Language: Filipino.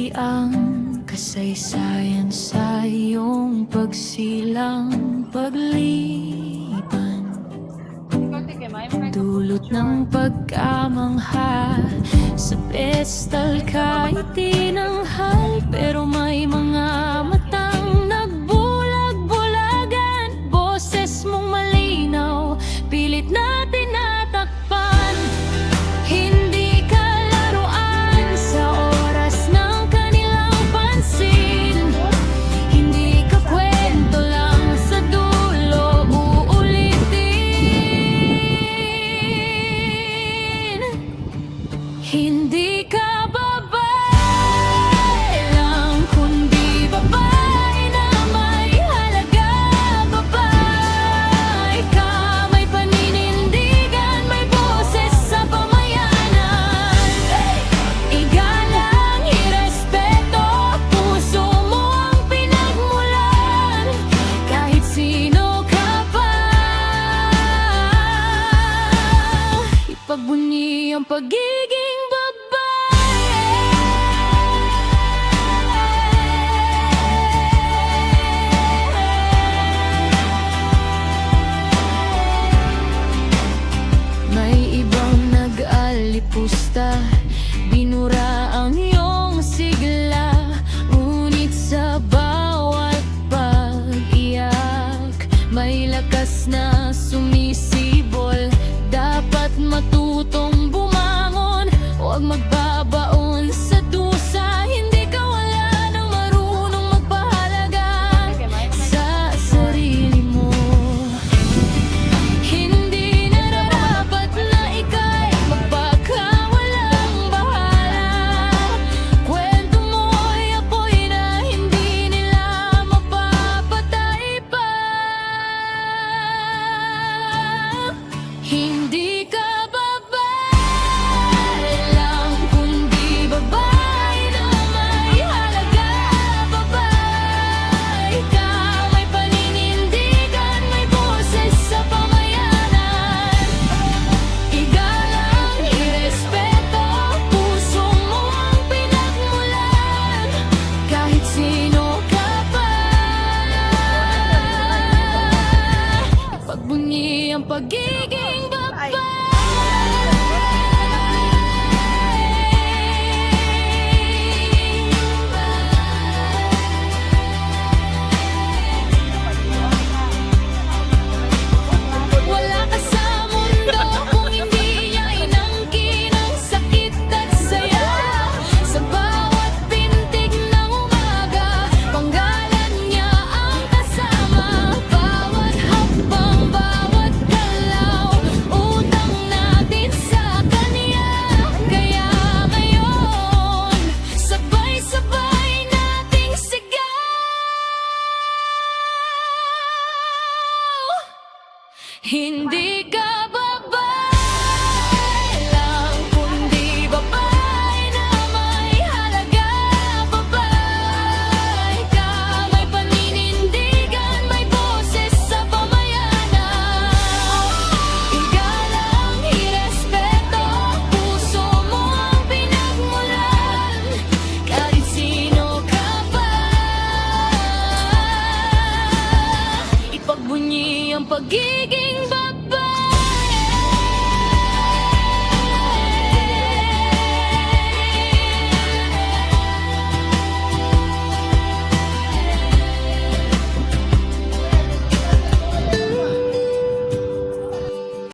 Ipagpatuloy ang kasaysayan sa iyong pagsilang pagliban, dulot ng pagkamangha. Sa pestal kahit tinanghal, pero may mga matang nagbulag-bulagan. Boses mong malinaw, pilit na tinatakpan. Hindi ka laruan sa oras ng kanilang pansin. Hindi ka kwento lang sa dulo uulitin. Hindi ka babae lang, kundi babae na may halaga. Babae ka, may paninindigan, may boses sa pamayanan. Igalang, irespeto, puso mo ang pinagmulan, kahit sino ka pa. Ipagbunyi ang pagiging may ibang nag-alipusta, binura ang iyong sigla. Ngunit sa bawat pag-iyak, may lakas na sumisibol. Dapat matutong bumangon, huwag magbabaon sa dusa. Hindi ka wala nang marunong magpahalaga sa sarili mo. Hindi nararapat na ika'y magpakawalang bahala. Kwento mo'y apoy na hindi nila mapapatay pa. Hindi ka babae lang, kundi babae na may halaga. Babae ka, may paninindigan, may boses sa pamayanan. Igalang, irespeto, puso mo ang pinagmulan, kahit sino ka pa. Pagbunyi ang pagiging babae. Wala ka sa mundo kung hindi niya inangkin ang sakit at saya. Sa bawat pintig ng umaga, panggalan niya ang kasama. Bawat hakbang, bawat galaw, utang natin sa kanya. Kaya ngayon, sabay-sabay nating sigaw. Hindi ka babae lang, kundi babae na may halaga. Babae ka, may paninindigan, may boses sa pamayanan. Igalang, irespeto, puso mo ang pinagmulan, kahit sino ka pa. Ipagbunyi ang pagiging babae.